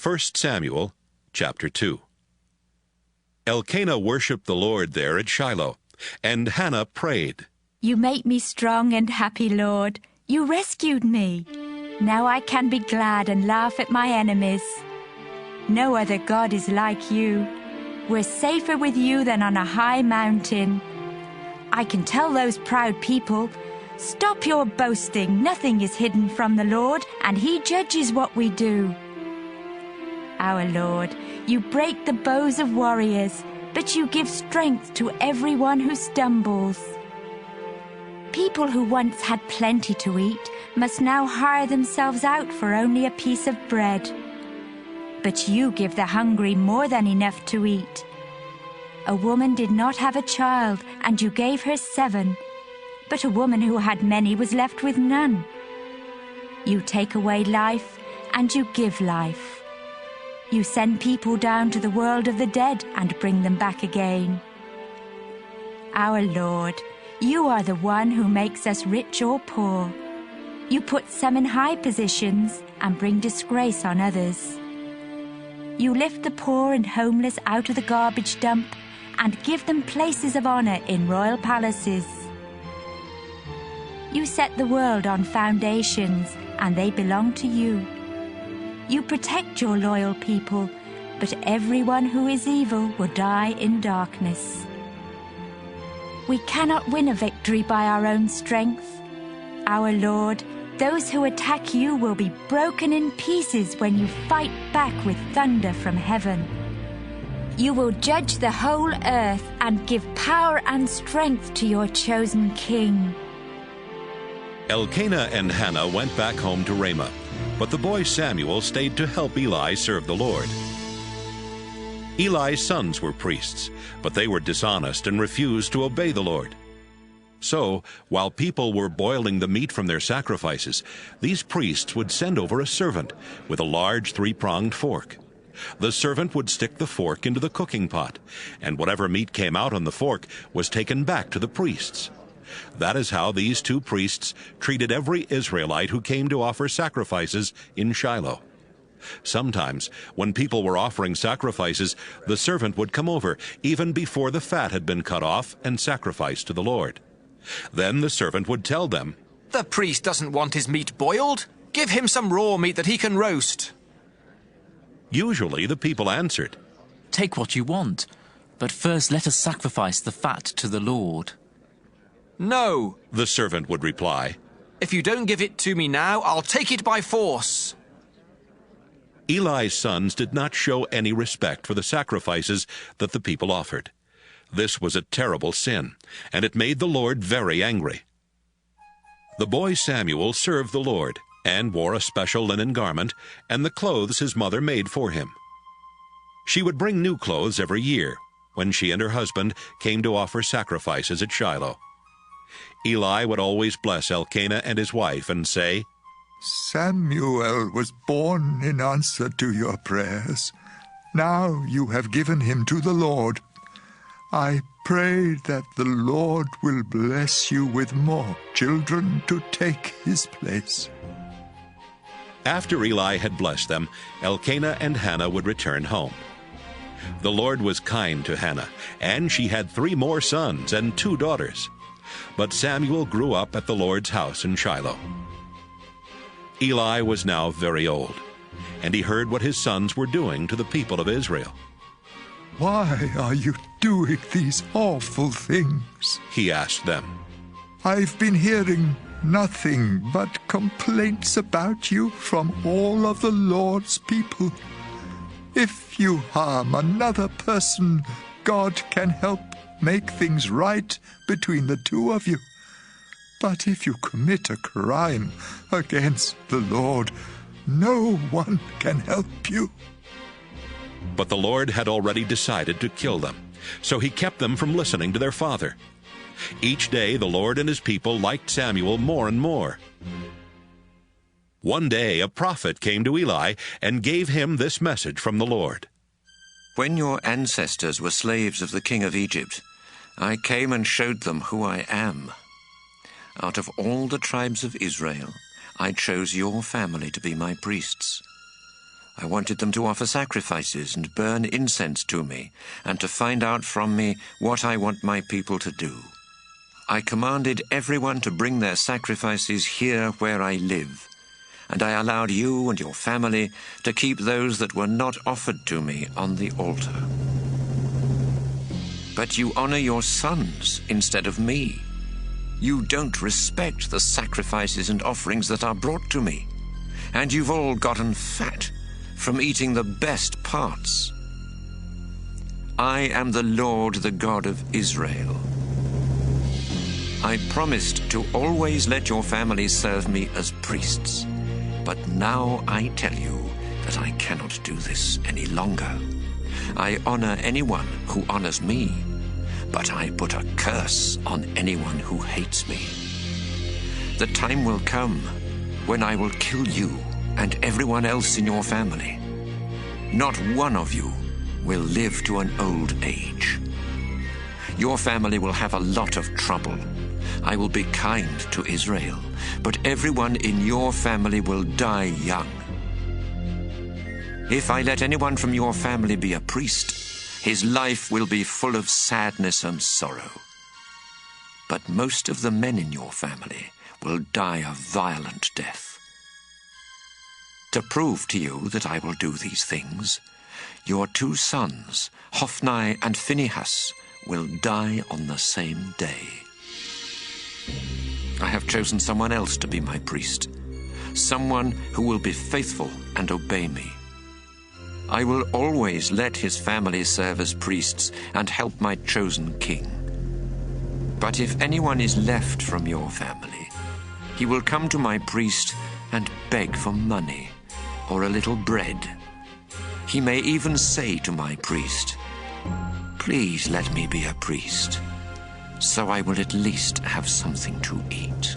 1 Samuel chapter 2. Elkanah worshipped the Lord there at Shiloh, and Hannah prayed, You make me strong and happy, Lord. You rescued me. Now I can be glad and laugh at my enemies. No other God is like you. We're safer with you than on a high mountain. I can tell those proud people, stop your boasting. Nothing is hidden from the Lord, and He judges what we do. Our Lord, you break the bows of warriors, but you give strength to everyone who stumbles. People who once had plenty to eat must now hire themselves out for only a piece of bread. But you give the hungry more than enough to eat. A woman did not have a child, and you gave her 7, but a woman who had many was left with none. You take away life, and you give life. You send people down to the world of the dead and bring them back again. Our Lord, you are the one who makes us rich or poor. You put some in high positions and bring disgrace on others. You lift the poor and homeless out of the garbage dump and give them places of honor in royal palaces. You set the world on foundations, and they belong to you. You protect your loyal people, but everyone who is evil will die in darkness. We cannot win a victory by our own strength. Our Lord, those who attack you will be broken in pieces when you fight back with thunder from heaven. You will judge the whole earth and give power and strength to your chosen king. Elkanah and Hannah went back home to Ramah, but the boy Samuel stayed to help Eli serve the Lord. Eli's sons were priests, but they were dishonest and refused to obey the Lord. So, while people were boiling the meat from their sacrifices, these priests would send over a servant with a large 3-pronged fork. The servant would stick the fork into the cooking pot, and whatever meat came out on the fork was taken back to the priests. That is how these 2 priests treated every Israelite who came to offer sacrifices in Shiloh. Sometimes, when people were offering sacrifices, the servant would come over, even before the fat had been cut off and sacrificed to the Lord. Then the servant would tell them, The priest doesn't want his meat boiled. Give him some raw meat that he can roast. Usually the people answered, Take what you want, but first let us sacrifice the fat to the Lord. No, the servant would reply. If you don't give it to me now, I'll take it by force. Eli's sons did not show any respect for the sacrifices that the people offered. This was a terrible sin, and it made the Lord very angry. The boy Samuel served the Lord, and wore a special linen garment and the clothes his mother made for him. She would bring new clothes every year, when she and her husband came to offer sacrifices at Shiloh. Eli would always bless Elkanah and his wife and say, Samuel was born in answer to your prayers. Now you have given him to the Lord. I pray that the Lord will bless you with more children to take his place. After Eli had blessed them, Elkanah and Hannah would return home. The Lord was kind to Hannah, and she had 3 more sons and 2 daughters. But Samuel grew up at the Lord's house in Shiloh. Eli was now very old, and he heard what his sons were doing to the people of Israel. Why are you doing these awful things? He asked them. I've been hearing nothing but complaints about you from all of the Lord's people. If you harm another person, God can help make things right between the 2 of you. But if you commit a crime against the Lord, no one can help you. But the Lord had already decided to kill them, so he kept them from listening to their father. Each day the Lord and his people liked Samuel more and more. One day a prophet came to Eli and gave him this message from the Lord. When your ancestors were slaves of the king of Egypt, I came and showed them who I am. Out of all the tribes of Israel, I chose your family to be my priests. I wanted them to offer sacrifices and burn incense to me, and to find out from me what I want my people to do. I commanded everyone to bring their sacrifices here where I live, and I allowed you and your family to keep those that were not offered to me on the altar. But you honor your sons instead of me. You don't respect the sacrifices and offerings that are brought to me, and you've all gotten fat from eating the best parts. I am the Lord, the God of Israel. I promised to always let your families serve me as priests, but now I tell you that I cannot do this any longer. I honor anyone who honors me, but I put a curse on anyone who hates me. The time will come when I will kill you and everyone else in your family. Not one of you will live to an old age. Your family will have a lot of trouble. I will be kind to Israel, but everyone in your family will die young. If I let anyone from your family be a priest, his life will be full of sadness and sorrow. But most of the men in your family will die a violent death. To prove to you that I will do these things, your 2 sons, Hophni and Phinehas, will die on the same day. I have chosen someone else to be my priest, someone who will be faithful and obey me. I will always let his family serve as priests and help my chosen king. But if anyone is left from your family, he will come to my priest and beg for money or a little bread. He may even say to my priest, "Please let me be a priest, so I will at least have something to eat."